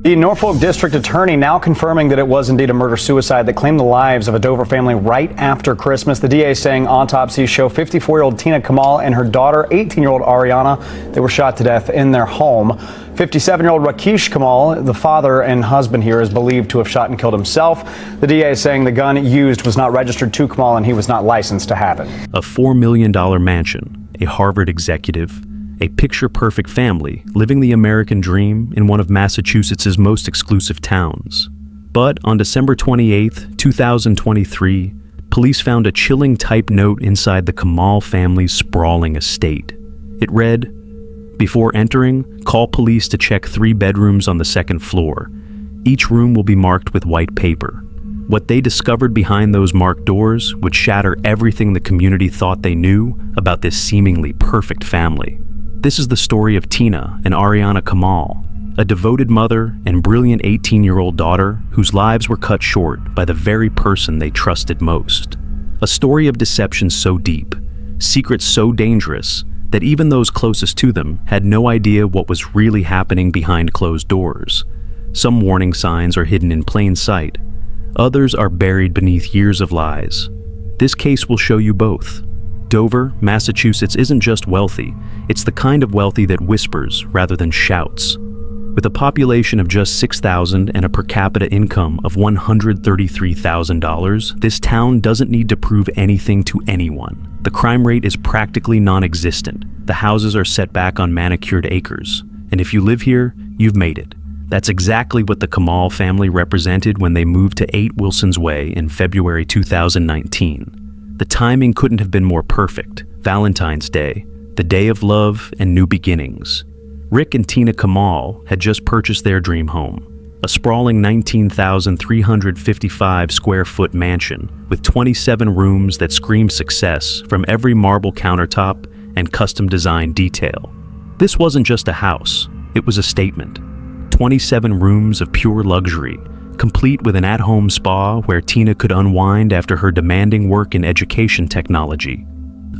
The Norfolk District Attorney now confirming that it was indeed a murder-suicide that claimed the lives of a Dover family right after Christmas. The DA saying autopsies show 54-year-old Teena Kamal and her daughter, 18-year-old Arianna, they were shot to death in their home. 57-year-old Rakesh Kamal, the father and husband here, is believed to have shot and killed himself. The DA saying the gun used was not registered to Kamal and he was not licensed to have it. A $4 million mansion, a Harvard executive, a picture-perfect family living the American dream in one of Massachusetts' most exclusive towns. But on December 28, 2023, police found a chilling typed note inside the Kamal family's sprawling estate. It read, "Before entering, call police to check 3 bedrooms on the 2nd floor. Each room will be marked with white paper." What they discovered behind those marked doors would shatter everything the community thought they knew about this seemingly perfect family. This is the story of Teena and Arianna Kamal, a devoted mother and brilliant 18-year-old daughter whose lives were cut short by the very person they trusted most. A story of deception so deep, secrets so dangerous, that even those closest to them had no idea what was really happening behind closed doors. Some warning signs are hidden in plain sight. Others are buried beneath years of lies. This case will show you both. Dover, Massachusetts isn't just wealthy, it's the kind of wealthy that whispers rather than shouts. With a population of just 6,000 and a per capita income of $133,000, this town doesn't need to prove anything to anyone. The crime rate is practically non-existent. The houses are set back on manicured acres. And if you live here, you've made it. That's exactly what the Kamal family represented when they moved to 8 Wilson's Way in February 2019. The timing couldn't have been more perfect. Valentine's Day, the day of love and new beginnings. Rick and Teena Kamal had just purchased their dream home, a sprawling 19,355 square foot mansion with 27 rooms that scream success from every marble countertop and custom design detail. This wasn't just a house, it was a statement. 27 rooms of pure luxury, complete with an at-home spa where Teena could unwind after her demanding work in education technology.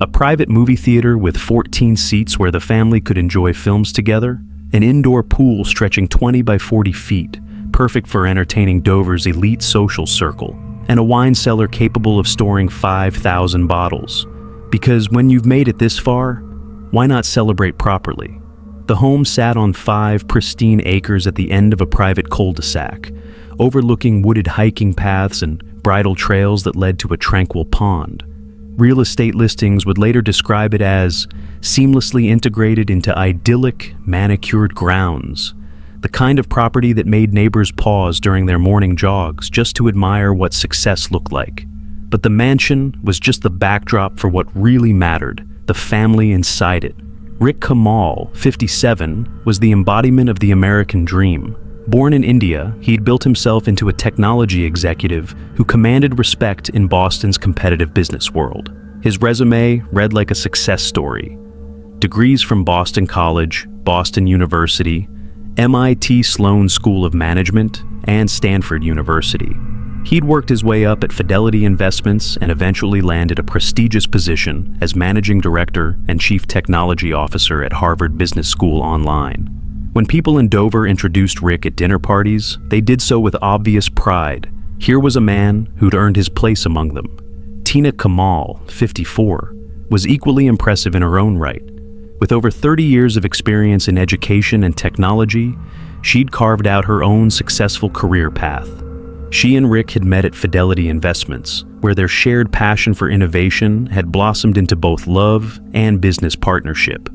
A private movie theater with 14 seats where the family could enjoy films together. An indoor pool stretching 20 by 40 feet, perfect for entertaining Dover's elite social circle. And a wine cellar capable of storing 5,000 bottles. Because when you've made it this far, why not celebrate properly? The home sat on 5 pristine acres at the end of a private cul-de-sac, overlooking wooded hiking paths and bridle trails that led to a tranquil pond. Real estate listings would later describe it as seamlessly integrated into idyllic, manicured grounds, the kind of property that made neighbors pause during their morning jogs just to admire what success looked like. But the mansion was just the backdrop for what really mattered, the family inside it. Rick Kamal, 57, was the embodiment of the American dream. Born in India, he'd built himself into a technology executive who commanded respect in Boston's competitive business world. His resume read like a success story. Degrees from Boston College, Boston University, MIT Sloan School of Management, and Stanford University. He'd worked his way up at Fidelity Investments and eventually landed a prestigious position as Managing Director and Chief Technology Officer at Harvard Business School Online. When people in Dover introduced Rick at dinner parties, they did so with obvious pride. Here was a man who'd earned his place among them. Teena Kamal, 54, was equally impressive in her own right. With over 30 years of experience in education and technology, she'd carved out her own successful career path. She and Rick had met at Fidelity Investments, where their shared passion for innovation had blossomed into both love and business partnership.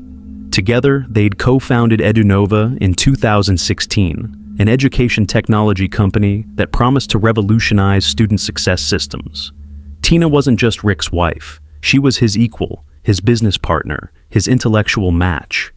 Together, they'd co-founded EduNova in 2016, an education technology company that promised to revolutionize student success systems. Teena wasn't just Rick's wife. She was his equal, his business partner, his intellectual match.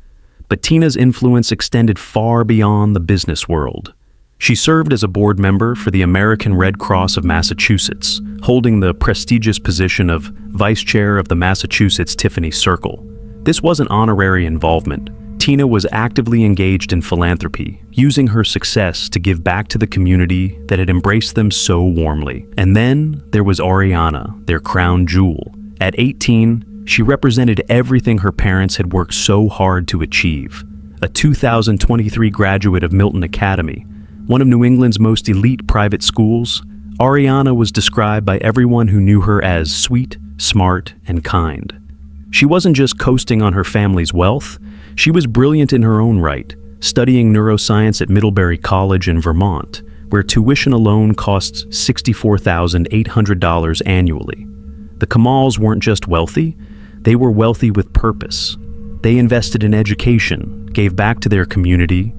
But Teena's influence extended far beyond the business world. She served as a board member for the American Red Cross of Massachusetts, holding the prestigious position of Vice Chair of the Massachusetts Tiffany Circle. This wasn't honorary involvement. Teena was actively engaged in philanthropy, using her success to give back to the community that had embraced them so warmly. And then there was Arianna, their crown jewel. At 18, she represented everything her parents had worked so hard to achieve. A 2023 graduate of Milton Academy, one of New England's most elite private schools, Arianna was described by everyone who knew her as sweet, smart, and kind. She wasn't just coasting on her family's wealth, she was brilliant in her own right, studying neuroscience at Middlebury College in Vermont, where tuition alone costs $64,800 annually. The Kamals weren't just wealthy, they were wealthy with purpose. They invested in education, gave back to their community,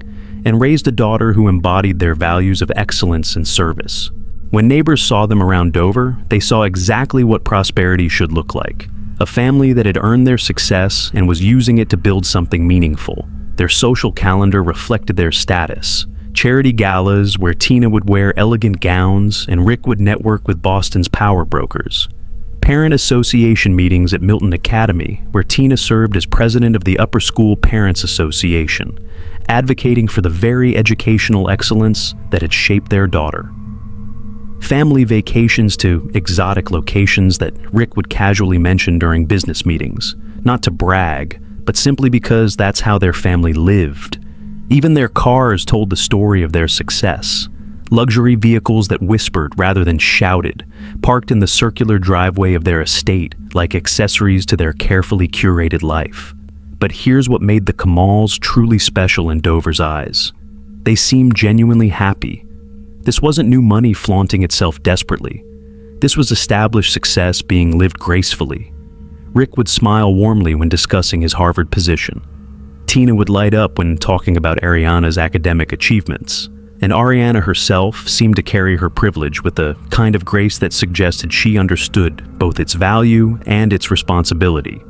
and raised a daughter who embodied their values of excellence and service. When neighbors saw them around Dover, they saw exactly what prosperity should look like. A family that had earned their success and was using it to build something meaningful. Their social calendar reflected their status. Charity galas where Teena would wear elegant gowns and Rick would network with Boston's power brokers. Parent association meetings at Milton Academy, where Teena served as president of the Upper School Parents Association, advocating for the very educational excellence that had shaped their daughter. Family vacations to exotic locations that Rick would casually mention during business meetings, not to brag, but simply because that's how their family lived. Even their cars told the story of their success. Luxury vehicles that whispered rather than shouted, parked in the circular driveway of their estate like accessories to their carefully curated life. But here's what made the Kamals truly special in Dover's eyes. They seemed genuinely happy. This wasn't new money flaunting itself desperately. This was established success being lived gracefully. Rick would smile warmly when discussing his Harvard position. Teena would light up when talking about Arianna's academic achievements. And Arianna herself seemed to carry her privilege with a kind of grace that suggested she understood both its value and its responsibility.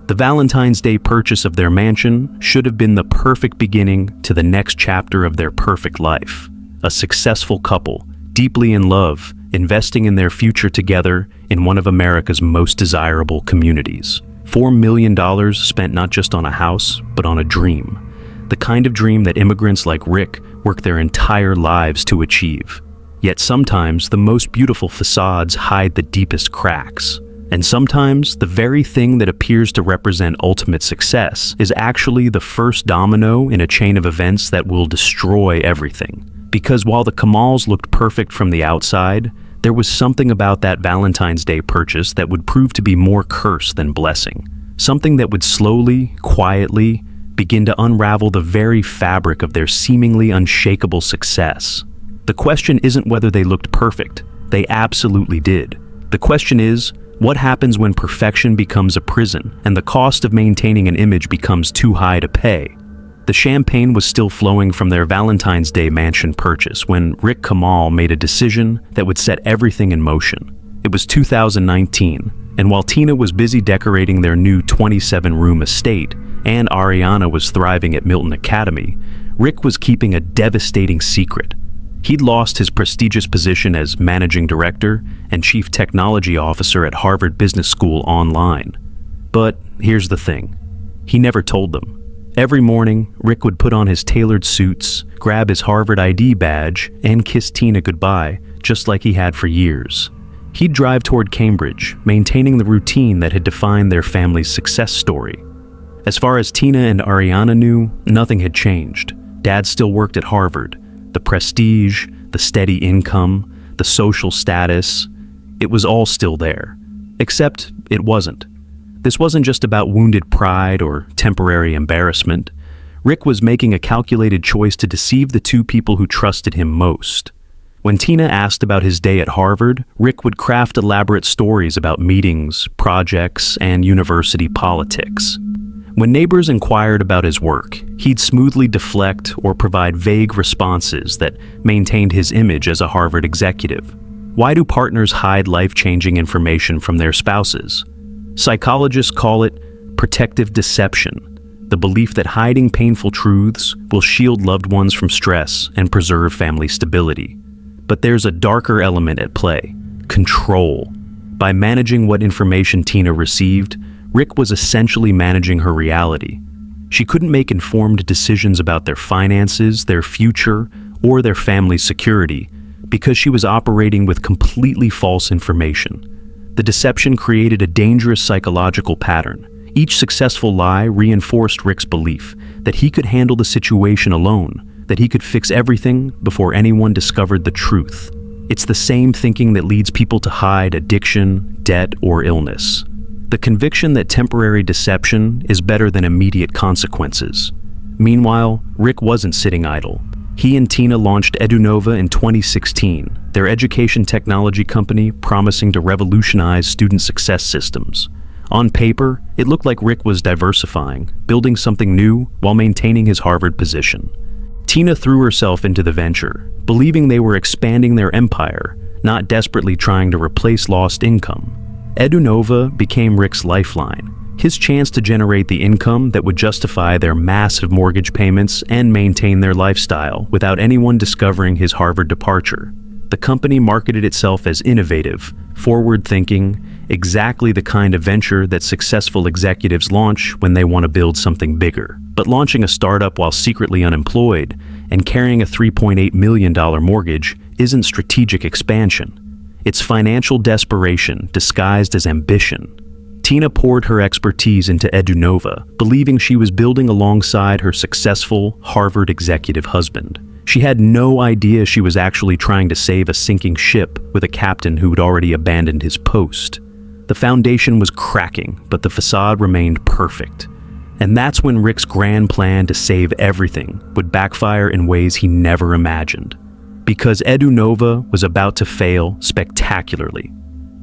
The Valentine's Day purchase of their mansion should have been the perfect beginning to the next chapter of their perfect life. A successful couple, deeply in love, investing in their future together in one of America's most desirable communities. $4 million spent not just on a house, but on a dream. The kind of dream that immigrants like Rick work their entire lives to achieve. Yet sometimes the most beautiful facades hide the deepest cracks. And sometimes the very thing that appears to represent ultimate success is actually the first domino in a chain of events that will destroy everything. Because while the Kamals looked perfect from the outside, there was something about that Valentine's Day purchase that would prove to be more curse than blessing. Something that would slowly, quietly, begin to unravel the very fabric of their seemingly unshakable success. The question isn't whether they looked perfect. They absolutely did. The question is, what happens when perfection becomes a prison and the cost of maintaining an image becomes too high to pay? The champagne was still flowing from their Valentine's Day mansion purchase when Rick Kamal made a decision that would set everything in motion. It was 2019, and while Teena was busy decorating their new 27-room estate, and Arianna was thriving at Milton Academy, Rick was keeping a devastating secret. He'd lost his prestigious position as managing director and chief technology officer at Harvard Business School online. But here's the thing. He never told them. Every morning, Rick would put on his tailored suits, grab his Harvard ID badge, and kiss Teena goodbye, just like he had for years. He'd drive toward Cambridge, maintaining the routine that had defined their family's success story. As far as Teena and Arianna knew, nothing had changed. Dad still worked at Harvard. The prestige, the steady income, the social status, it was all still there. Except it wasn't. This wasn't just about wounded pride or temporary embarrassment. Rick was making a calculated choice to deceive the two people who trusted him most. When Teena asked about his day at Harvard, Rick would craft elaborate stories about meetings, projects, and university politics. When neighbors inquired about his work, he'd smoothly deflect or provide vague responses that maintained his image as a Harvard executive. Why do partners hide life-changing information from their spouses? Psychologists call it protective deception, the belief that hiding painful truths will shield loved ones from stress and preserve family stability. But there's a darker element at play: control. By managing what information Teena received, Rick was essentially managing her reality. She couldn't make informed decisions about their finances, their future, or their family's security because she was operating with completely false information. The deception created a dangerous psychological pattern. Each successful lie reinforced Rick's belief that he could handle the situation alone, that he could fix everything before anyone discovered the truth. It's the same thinking that leads people to hide addiction, debt, or illness. The conviction that temporary deception is better than immediate consequences. Meanwhile, Rick wasn't sitting idle. He and Teena launched Edunova in 2016, their education technology company promising to revolutionize student success systems. On paper, it looked like Rick was diversifying, building something new while maintaining his Harvard position. Teena threw herself into the venture, believing they were expanding their empire, not desperately trying to replace lost income. Edunova became Rick's lifeline, his chance to generate the income that would justify their massive mortgage payments and maintain their lifestyle without anyone discovering his Harvard departure. The company marketed itself as innovative, forward-thinking, exactly the kind of venture that successful executives launch when they want to build something bigger. But launching a startup while secretly unemployed and carrying a $3.8 million mortgage isn't strategic expansion. It's financial desperation disguised as ambition. Teena poured her expertise into Edunova, believing she was building alongside her successful Harvard executive husband. She had no idea she was actually trying to save a sinking ship with a captain who had already abandoned his post. The foundation was cracking, but the facade remained perfect. And that's when Rick's grand plan to save everything would backfire in ways he never imagined. Because Edunova was about to fail spectacularly.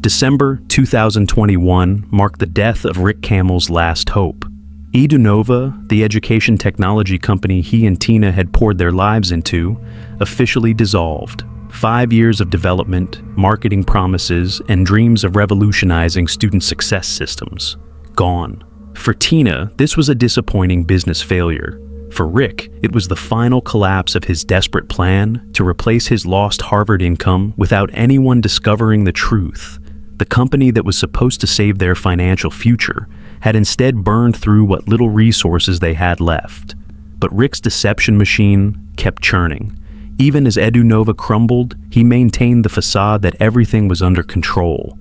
December 2021 marked the death of Rick Camel's last hope. Edunova, the education technology company he and Teena had poured their lives into, officially dissolved. 5 years of development, marketing promises, and dreams of revolutionizing student success systems. Gone. For Teena, this was a disappointing business failure. For Rick, it was the final collapse of his desperate plan to replace his lost Harvard income without anyone discovering the truth. The company that was supposed to save their financial future had instead burned through what little resources they had left. But Rick's deception machine kept churning. Even as Edunova crumbled, he maintained the facade that everything was under control.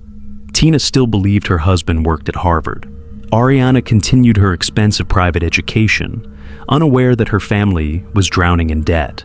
Teena still believed her husband worked at Harvard. Arianna continued her expensive private education, unaware that her family was drowning in debt.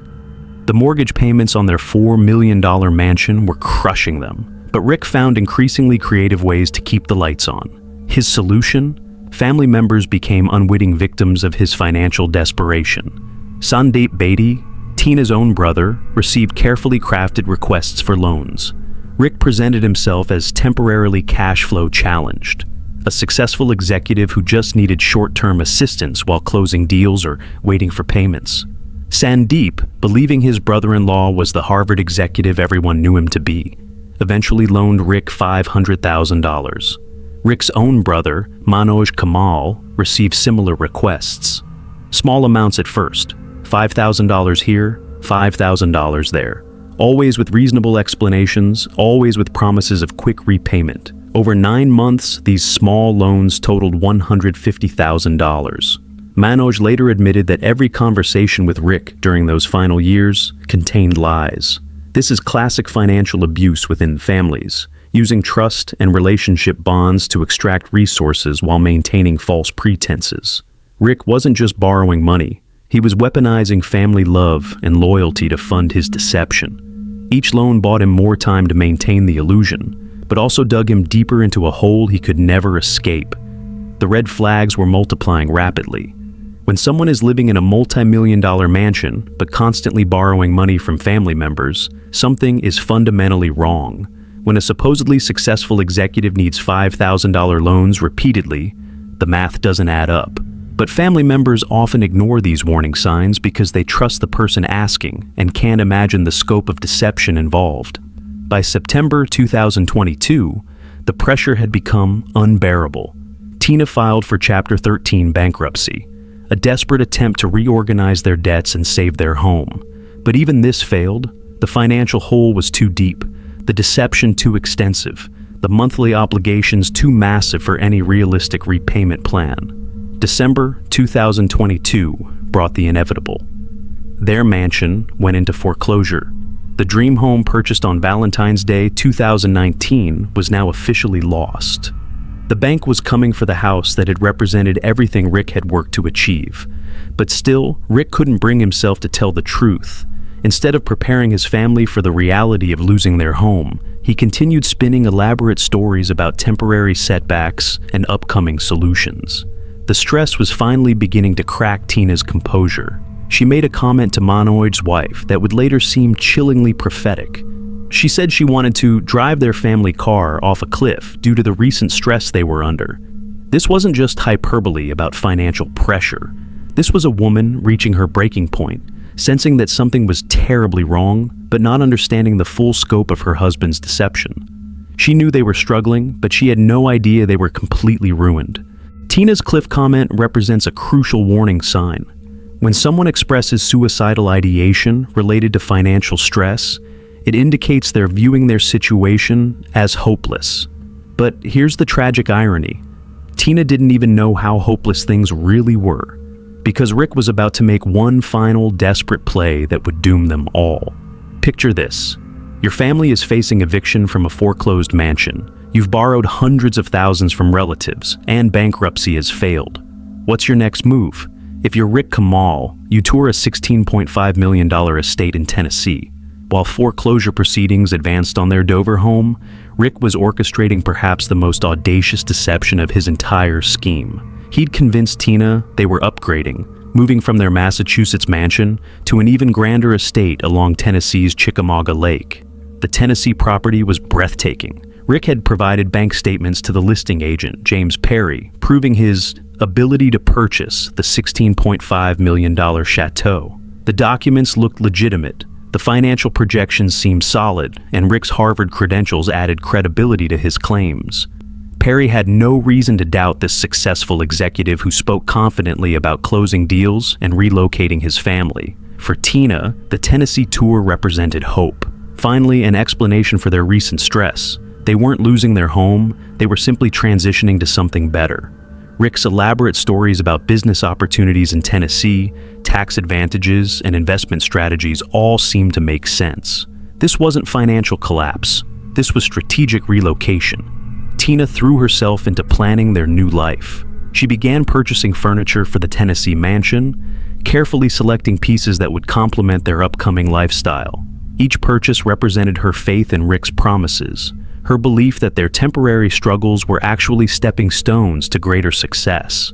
The mortgage payments on their $4 million mansion were crushing them. But Rick found increasingly creative ways to keep the lights on. His solution? Family members became unwitting victims of his financial desperation. Sandeep Bedi, Teena's own brother, received carefully crafted requests for loans. Rick presented himself as temporarily cash flow challenged, a successful executive who just needed short-term assistance while closing deals or waiting for payments. Sandeep, believing his brother-in-law was the Harvard executive everyone knew him to be, eventually loaned Rick $500,000. Rick's own brother, Manoj Kamal, received similar requests. Small amounts at first, $5,000 here, $5,000 there. Always with reasonable explanations, always with promises of quick repayment. Over 9 months, these small loans totaled $150,000. Manoj later admitted that every conversation with Rick during those final years contained lies. This is classic financial abuse within families, using trust and relationship bonds to extract resources while maintaining false pretenses. Rick wasn't just borrowing money, he was weaponizing family love and loyalty to fund his deception. Each loan bought him more time to maintain the illusion, but also dug him deeper into a hole he could never escape. The red flags were multiplying rapidly. When someone is living in a multi-million-dollar mansion but constantly borrowing money from family members, something is fundamentally wrong. When a supposedly successful executive needs $5,000 loans repeatedly, the math doesn't add up. But family members often ignore these warning signs because they trust the person asking and can't imagine the scope of deception involved. By September 2022, the pressure had become unbearable. Teena filed for Chapter 13 bankruptcy, a desperate attempt to reorganize their debts and save their home. But even this failed. The financial hole was too deep, the deception too extensive, the monthly obligations too massive for any realistic repayment plan. December 2022 brought the inevitable. Their mansion went into foreclosure. The dream home purchased on Valentine's Day 2019 was now officially lost. The bank was coming for the house that had represented everything Rick had worked to achieve. But still, Rick couldn't bring himself to tell the truth. Instead of preparing his family for the reality of losing their home, he continued spinning elaborate stories about temporary setbacks and upcoming solutions. The stress was finally beginning to crack Teena's composure. She made a comment to Monoid's wife that would later seem chillingly prophetic. She said she wanted to drive their family car off a cliff due to the recent stress they were under. This wasn't just hyperbole about financial pressure. This was a woman reaching her breaking point, sensing that something was terribly wrong, but not understanding the full scope of her husband's deception. She knew they were struggling, but she had no idea they were completely ruined. Teena's cliff comment represents a crucial warning sign. When someone expresses suicidal ideation related to financial stress, it indicates they're viewing their situation as hopeless. But here's the tragic irony. Teena didn't even know how hopeless things really were, because Rick was about to make one final desperate play that would doom them all. Picture this. Your family is facing eviction from a foreclosed mansion. You've borrowed hundreds of thousands from relatives, and bankruptcy has failed. What's your next move? If you're Rick Kamal, you tour a $16.5 million estate in Tennessee. While foreclosure proceedings advanced on their Dover home, Rick was orchestrating perhaps the most audacious deception of his entire scheme. He'd convinced Teena they were upgrading, moving from their Massachusetts mansion to an even grander estate along Tennessee's Chickamauga Lake. The Tennessee property was breathtaking. Rick had provided bank statements to the listing agent, James Perry, proving his ability to purchase the $16.5 million chateau. The documents looked legitimate. The financial projections seemed solid, and Rick's Harvard credentials added credibility to his claims. Perry had no reason to doubt this successful executive who spoke confidently about closing deals and relocating his family. For Teena, the Tennessee tour represented hope. Finally, an explanation for their recent stress. They weren't losing their home, they were simply transitioning to something better. Rick's elaborate stories about business opportunities in Tennessee, tax advantages, and investment strategies all seemed to make sense. This wasn't financial collapse. This was strategic relocation. Teena threw herself into planning their new life. She began purchasing furniture for the Tennessee mansion, carefully selecting pieces that would complement their upcoming lifestyle. Each purchase represented her faith in Rick's promises, her belief that their temporary struggles were actually stepping stones to greater success.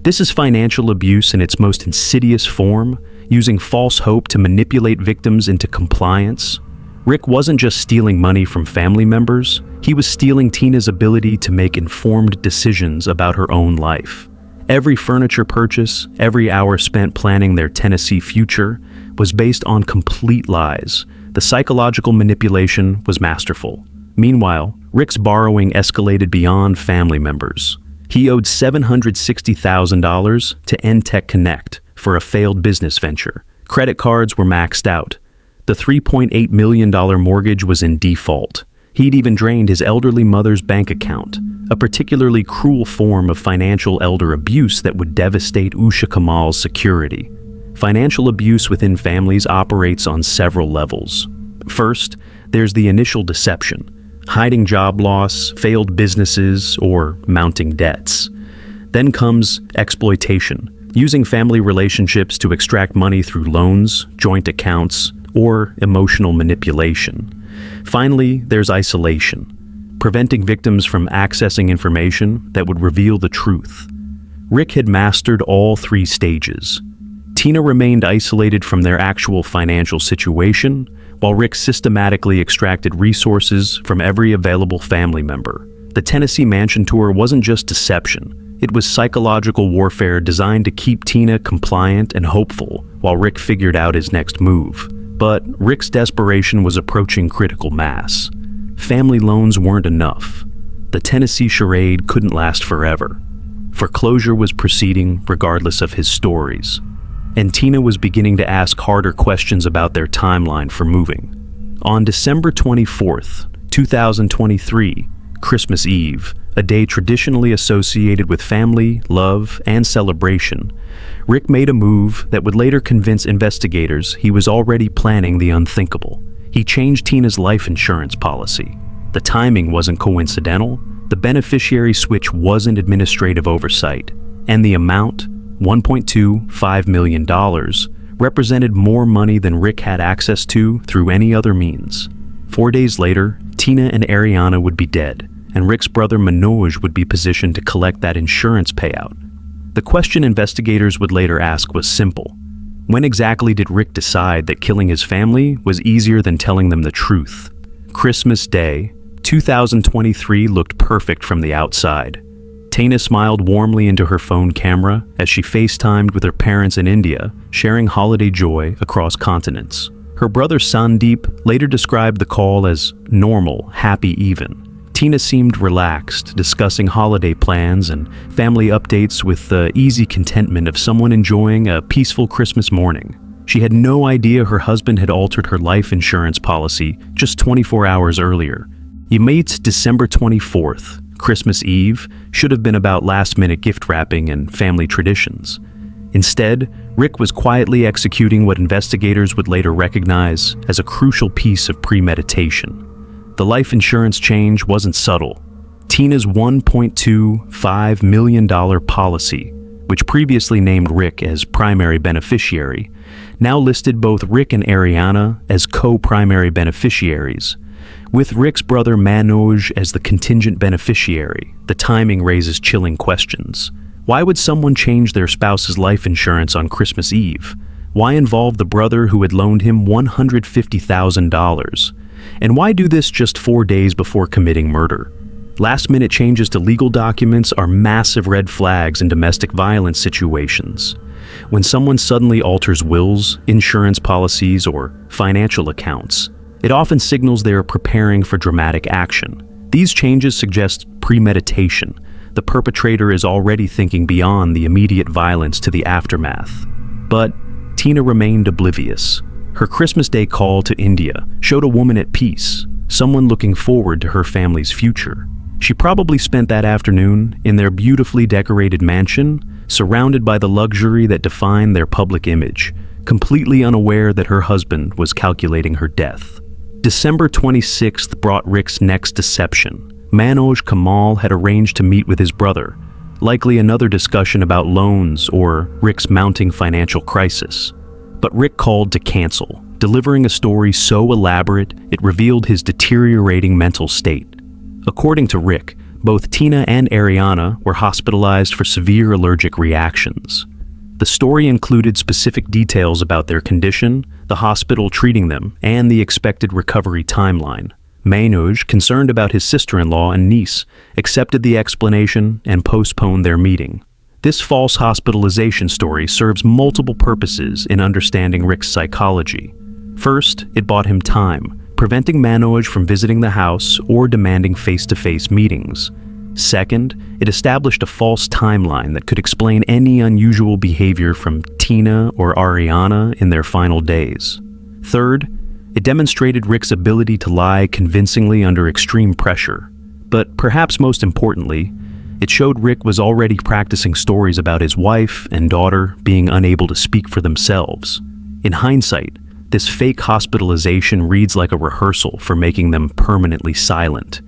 This is financial abuse in its most insidious form, using false hope to manipulate victims into compliance. Rick wasn't just stealing money from family members, he was stealing Teena's ability to make informed decisions about her own life. Every furniture purchase, every hour spent planning their Tennessee future, was based on complete lies. The psychological manipulation was masterful. Meanwhile, Rick's borrowing escalated beyond family members. He owed $760,000 to N-Tech Connect for a failed business venture. Credit cards were maxed out. The $3.8 million mortgage was in default. He'd even drained his elderly mother's bank account, a particularly cruel form of financial elder abuse that would devastate Usha Kamal's security. Financial abuse within families operates on several levels. First, there's the initial deception, hiding job loss, failed businesses, or mounting debts. Then comes exploitation, using family relationships to extract money through loans, joint accounts, or emotional manipulation. Finally, there's isolation, preventing victims from accessing information that would reveal the truth. Rick had mastered all three stages. Teena remained isolated from their actual financial situation, while Rick systematically extracted resources from every available family member. The Tennessee mansion tour wasn't just deception. It was psychological warfare designed to keep Teena compliant and hopeful, while Rick figured out his next move. But Rick's desperation was approaching critical mass. Family loans weren't enough. The Tennessee charade couldn't last forever. Foreclosure was proceeding regardless of his stories. And Teena was beginning to ask harder questions about their timeline for moving. On December 24th, 2023, Christmas Eve, a day traditionally associated with family, love, and celebration, Rick made a move that would later convince investigators he was already planning the unthinkable. He changed Teena's life insurance policy. The timing wasn't coincidental, the beneficiary switch wasn't administrative oversight, and the amount $1.25 million, represented more money than Rick had access to through any other means. 4 days later, Teena and Arianna would be dead, and Rick's brother Manoj would be positioned to collect that insurance payout. The question investigators would later ask was simple. When exactly did Rick decide that killing his family was easier than telling them the truth? Christmas Day, 2023 looked perfect from the outside. Teena smiled warmly into her phone camera as she FaceTimed with her parents in India, sharing holiday joy across continents. Her brother Sandeep later described the call as normal, happy even. Teena seemed relaxed, discussing holiday plans and family updates with the easy contentment of someone enjoying a peaceful Christmas morning. She had no idea her husband had altered her life insurance policy just 24 hours earlier. Yamit's December 24th, Christmas Eve, should have been about last-minute gift wrapping and family traditions. Instead, Rick was quietly executing what investigators would later recognize as a crucial piece of premeditation. The life insurance change wasn't subtle. Teena's $1.25 million policy, which previously named Rick as primary beneficiary, now listed both Rick and Arianna as co-primary beneficiaries. With Rick's brother Manoj as the contingent beneficiary, the timing raises chilling questions. Why would someone change their spouse's life insurance on Christmas Eve? Why involve the brother who had loaned him $150,000? And why do this just 4 days before committing murder? Last-minute changes to legal documents are massive red flags in domestic violence situations. When someone suddenly alters wills, insurance policies, or financial accounts, it often signals they are preparing for dramatic action. These changes suggest premeditation. The perpetrator is already thinking beyond the immediate violence to the aftermath. But Teena remained oblivious. Her Christmas Day call to India showed a woman at peace, someone looking forward to her family's future. She probably spent that afternoon in their beautifully decorated mansion, surrounded by the luxury that defined their public image, completely unaware that her husband was calculating her death. December 26th brought Rick's next deception. Manoj Kamal had arranged to meet with his brother, likely another discussion about loans or Rick's mounting financial crisis. But Rick called to cancel, delivering a story so elaborate it revealed his deteriorating mental state. According to Rick, both Teena and Arianna were hospitalized for severe allergic reactions. The story included specific details about their condition, the hospital treating them, and the expected recovery timeline. Manoj, concerned about his sister-in-law and niece, accepted the explanation and postponed their meeting. This false hospitalization story serves multiple purposes in understanding Rick's psychology. First, it bought him time, preventing Manoj from visiting the house or demanding face-to-face meetings. Second, it established a false timeline that could explain any unusual behavior from Teena or Arianna in their final days. Third, it demonstrated Rick's ability to lie convincingly under extreme pressure. But perhaps most importantly, it showed Rick was already practicing stories about his wife and daughter being unable to speak for themselves. In hindsight, this fake hospitalization reads like a rehearsal for making them permanently silent.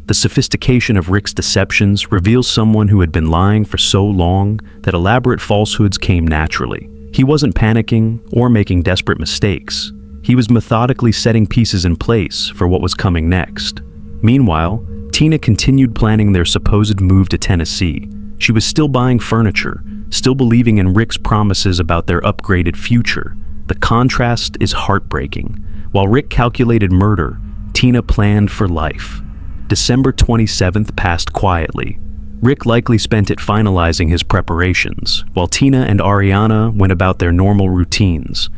The sophistication of Rick's deceptions reveals someone who had been lying for so long that elaborate falsehoods came naturally. He wasn't panicking or making desperate mistakes. He was methodically setting pieces in place for what was coming next. Meanwhile, Teena continued planning their supposed move to Tennessee. She was still buying furniture, still believing in Rick's promises about their upgraded future. The contrast is heartbreaking. While Rick calculated murder, Teena planned for life. December 27th passed quietly. Rick likely spent it finalizing his preparations, while Teena and Arianna went about their normal routines,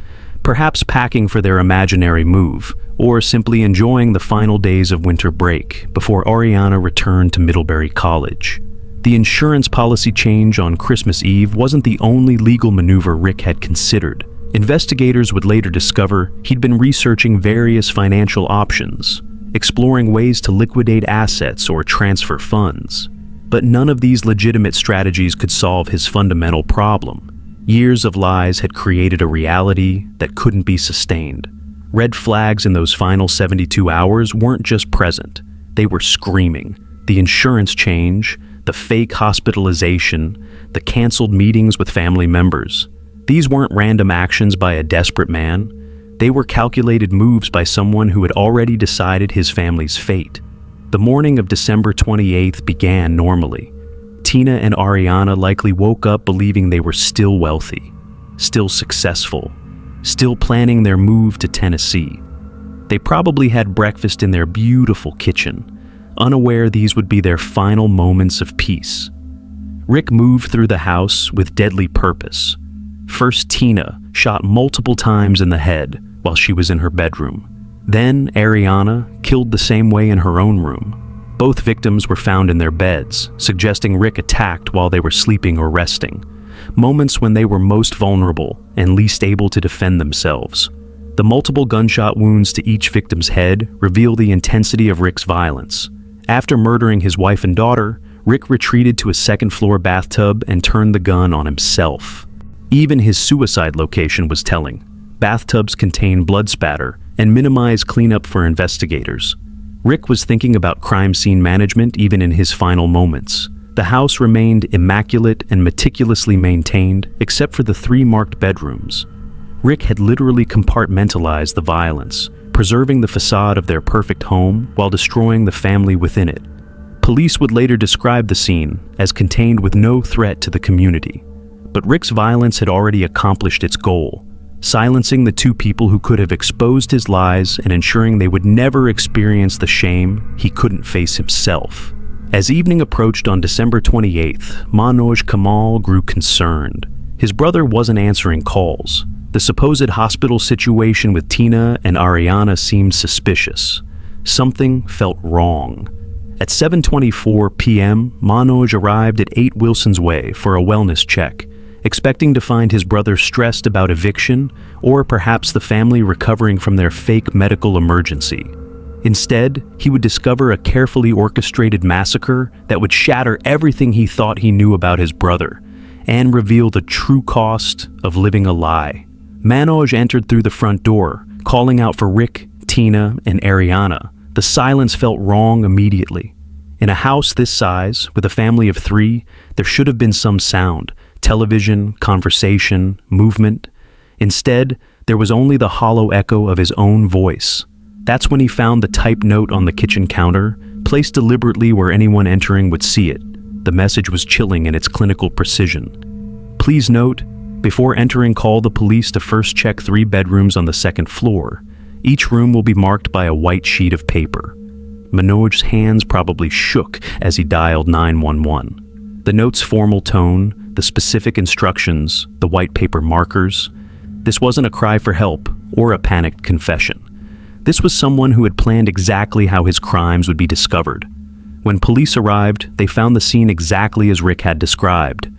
perhaps packing for their imaginary move, or simply enjoying the final days of winter break before Arianna returned to Middlebury College. The insurance policy change on Christmas Eve wasn't the only legal maneuver Rick had considered. Investigators would later discover he'd been researching various financial options, exploring ways to liquidate assets or transfer funds. But none of these legitimate strategies could solve his fundamental problem. Years of lies had created a reality that couldn't be sustained. Red flags in those final 72 hours weren't just present, they were screaming. The insurance change, the fake hospitalization, the canceled meetings with family members. These weren't random actions by a desperate man. They were calculated moves by someone who had already decided his family's fate. The morning of December 28th began normally. Teena and Arianna likely woke up believing they were still wealthy, still successful, still planning their move to Tennessee. They probably had breakfast in their beautiful kitchen, unaware these would be their final moments of peace. Rick moved through the house with deadly purpose. First, Teena shot multiple times in the head while she was in her bedroom. Then, Arianna killed the same way in her own room. Both victims were found in their beds, suggesting Rick attacked while they were sleeping or resting, moments when they were most vulnerable and least able to defend themselves. The multiple gunshot wounds to each victim's head reveal the intensity of Rick's violence. After murdering his wife and daughter, Rick retreated to a second-floor bathtub and turned the gun on himself. Even his suicide location was telling. Bathtubs contain blood spatter and minimize cleanup for investigators. Rick was thinking about crime scene management even in his final moments. The house remained immaculate and meticulously maintained, except for the 3 marked bedrooms. Rick had literally compartmentalized the violence, preserving the facade of their perfect home while destroying the family within it. Police would later describe the scene as contained with no threat to the community. But Rick's violence had already accomplished its goal, silencing the 2 people who could have exposed his lies and ensuring they would never experience the shame he couldn't face himself. As evening approached on December 28th, Manoj Kamal grew concerned. His brother wasn't answering calls. The supposed hospital situation with Teena and Arianna seemed suspicious. Something felt wrong. At 7:24 p.m., Manoj arrived at 8 Wilson's Way for a wellness check, expecting to find his brother stressed about eviction or perhaps the family recovering from their fake medical emergency. Instead, he would discover a carefully orchestrated massacre that would shatter everything he thought he knew about his brother and reveal the true cost of living a lie. Manoj entered through the front door, calling out for Rick, Teena, and Arianna. The silence felt wrong immediately. In a house this size, with a family of 3, there should have been some sound. Television, conversation, movement. Instead, there was only the hollow echo of his own voice. That's when he found the typed note on the kitchen counter, placed deliberately where anyone entering would see it. The message was chilling in its clinical precision. Please note, before entering, call the police to first check 3 bedrooms on the 2nd floor. Each room will be marked by a white sheet of paper. Manoj's hands probably shook as he dialed 911. The note's formal tone, the specific instructions, the white paper markers. This wasn't a cry for help or a panicked confession. This was someone who had planned exactly how his crimes would be discovered. When police arrived, they found the scene exactly as Rick had described.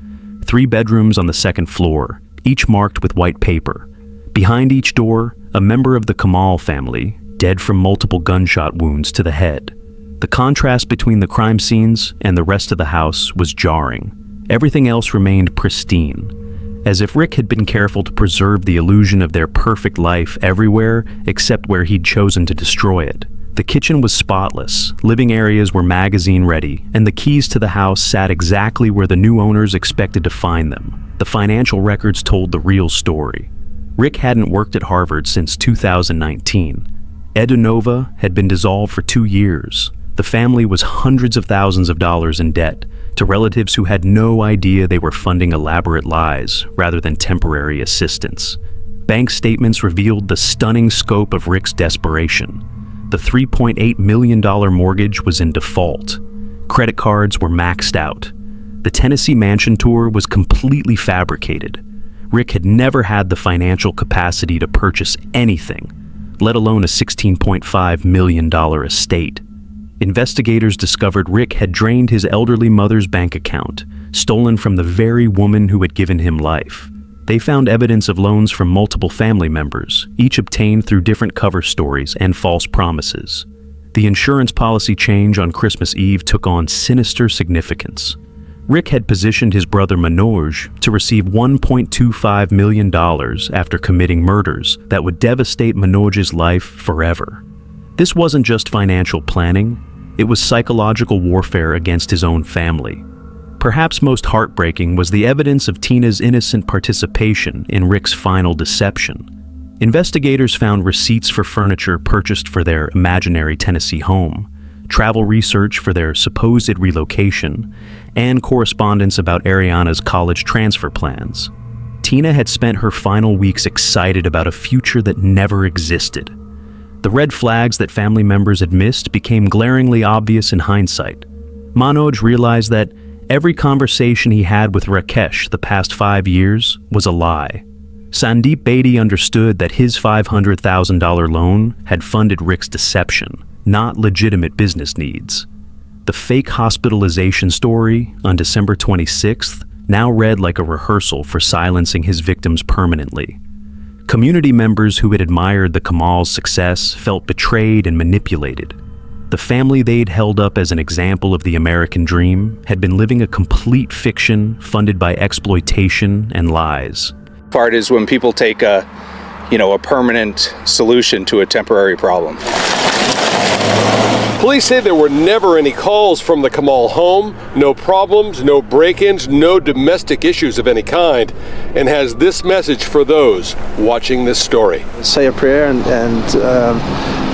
3 bedrooms on the 2nd floor, each marked with white paper. Behind each door, a member of the Kamal family, dead from multiple gunshot wounds to the head. The contrast between the crime scenes and the rest of the house was jarring. Everything else remained pristine, as if Rick had been careful to preserve the illusion of their perfect life everywhere except where he'd chosen to destroy it. The kitchen was spotless, living areas were magazine-ready, and the keys to the house sat exactly where the new owners expected to find them. The financial records told the real story. Rick hadn't worked at Harvard since 2019. Edunova had been dissolved for 2 years. The family was hundreds of thousands of dollars in debt to relatives who had no idea they were funding elaborate lies rather than temporary assistance. Bank statements revealed the stunning scope of Rick's desperation. The $3.8 million mortgage was in default. Credit cards were maxed out. The Tennessee mansion tour was completely fabricated. Rick had never had the financial capacity to purchase anything, let alone a $16.5 million estate. Investigators discovered Rick had drained his elderly mother's bank account, stolen from the very woman who had given him life. They found evidence of loans from multiple family members, each obtained through different cover stories and false promises. The insurance policy change on Christmas Eve took on sinister significance. Rick had positioned his brother Manoj to receive $1.25 million after committing murders that would devastate Manoj's life forever. This wasn't just financial planning, it was psychological warfare against his own family. Perhaps most heartbreaking was the evidence of Teena's innocent participation in Rick's final deception. Investigators found receipts for furniture purchased for their imaginary Tennessee home, travel research for their supposed relocation, and correspondence about Arianna's college transfer plans. Teena had spent her final weeks excited about a future that never existed. The red flags that family members had missed became glaringly obvious in hindsight. Manoj realized that every conversation he had with Rakesh the past 5 years was a lie. Sandeep Bedi understood that his $500,000 loan had funded Rick's deception, not legitimate business needs. The fake hospitalization story on December 26th now read like a rehearsal for silencing his victims permanently. Community members who had admired the Kamal's success felt betrayed and manipulated. The family they'd held up as an example of the American dream had been living a complete fiction funded by exploitation and lies. Part is when people take a permanent solution to a temporary problem. Police say there were never any calls from the Kamal home, no problems, no break-ins, no domestic issues of any kind, and has this message for those watching this story. Say a prayer and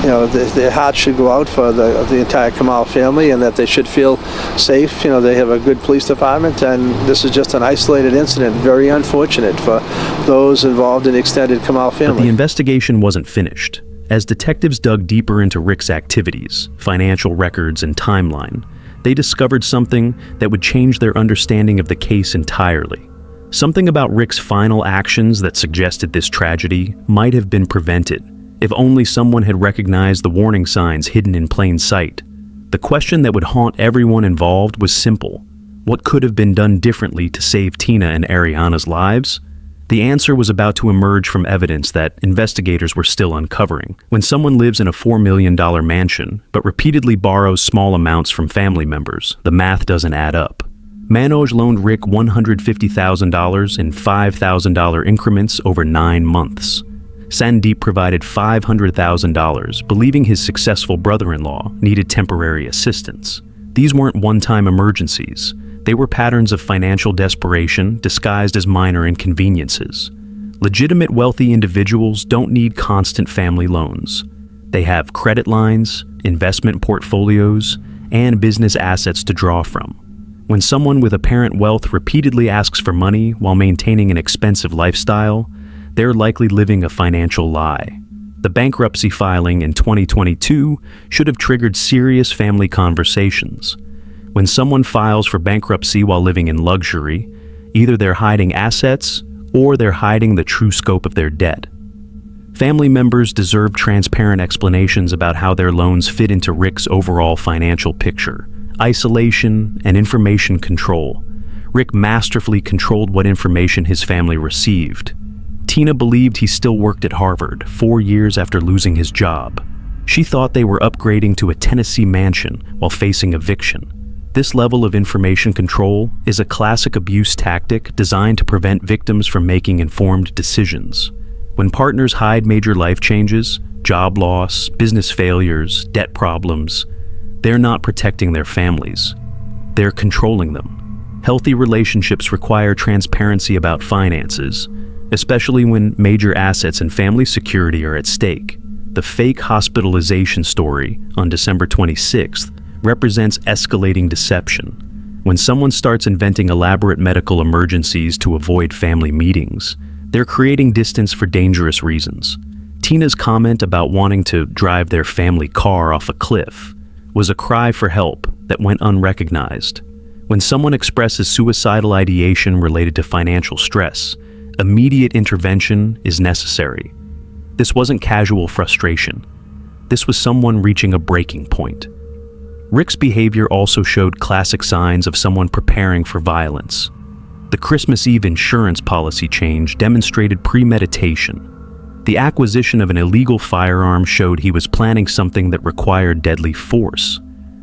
their heart should go out for the entire Kamal family, and that they should feel safe. They have a good police department, and this is just an isolated incident, very unfortunate for those involved in the extended Kamal family. But the investigation wasn't finished. As detectives dug deeper into Rick's activities, financial records, and timeline, they discovered something that would change their understanding of the case entirely. Something about Rick's final actions that suggested this tragedy might have been prevented, if only someone had recognized the warning signs hidden in plain sight. The question that would haunt everyone involved was simple. What could have been done differently to save Teena and Arianna's lives? The answer was about to emerge from evidence that investigators were still uncovering. When someone lives in a $4 million mansion, but repeatedly borrows small amounts from family members, the math doesn't add up. Manoj loaned Rick $150,000 in $5,000 increments over 9 months. Sandeep provided $500,000, believing his successful brother-in-law needed temporary assistance. These weren't one-time emergencies. They were patterns of financial desperation disguised as minor inconveniences. Legitimate wealthy individuals don't need constant family loans. They have credit lines, investment portfolios, and business assets to draw from. When someone with apparent wealth repeatedly asks for money while maintaining an expensive lifestyle, they're likely living a financial lie. The bankruptcy filing in 2022 should have triggered serious family conversations. When someone files for bankruptcy while living in luxury, either they're hiding assets or they're hiding the true scope of their debt. Family members deserve transparent explanations about how their loans fit into Rick's overall financial picture. Isolation and information control. Rick masterfully controlled what information his family received. Teena believed he still worked at Harvard 4 years after losing his job. She thought they were upgrading to a Tennessee mansion while facing eviction. This level of information control is a classic abuse tactic designed to prevent victims from making informed decisions. When partners hide major life changes, job loss, business failures, debt problems, they're not protecting their families. They're controlling them. Healthy relationships require transparency about finances, especially when major assets and family security are at stake. The fake hospitalization story on December 26th represents escalating deception. When someone starts inventing elaborate medical emergencies to avoid family meetings, they're creating distance for dangerous reasons. Teena's comment about wanting to drive their family car off a cliff was a cry for help that went unrecognized. When someone expresses suicidal ideation related to financial stress, immediate intervention is necessary. This wasn't casual frustration. This was someone reaching a breaking point. Rick's behavior also showed classic signs of someone preparing for violence. The Christmas Eve insurance policy change demonstrated premeditation. The acquisition of an illegal firearm showed he was planning something that required deadly force.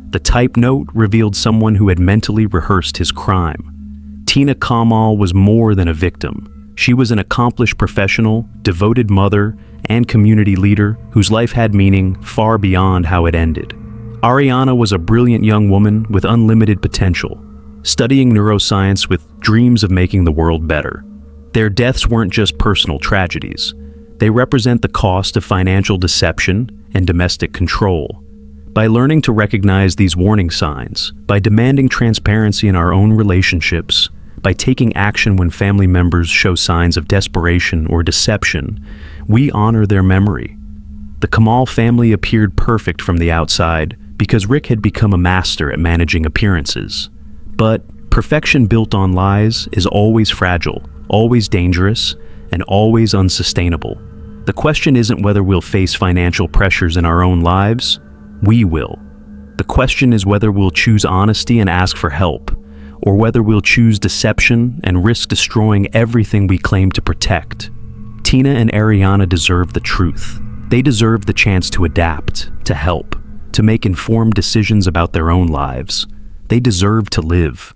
The type note revealed someone who had mentally rehearsed his crime. Teena Kamal was more than a victim. She was an accomplished professional, devoted mother, and community leader whose life had meaning far beyond how it ended. Arianna was a brilliant young woman with unlimited potential. studying neuroscience with dreams of making the world better. Their deaths weren't just personal tragedies. They represent the cost of financial deception and domestic control. By learning to recognize these warning signs, by demanding transparency in our own relationships, by taking action when family members show signs of desperation or deception, we honor their memory. The Kamal family appeared perfect from the outside because Rick had become a master at managing appearances. But perfection built on lies is always fragile, always dangerous, and always unsustainable. The question isn't whether we'll face financial pressures in our own lives. We will. The question is whether we'll choose honesty and ask for help, or whether we'll choose deception and risk destroying everything we claim to protect. Teena and Arianna deserve the truth. They deserve the chance to adapt, to help, to make informed decisions about their own lives. They deserve to live.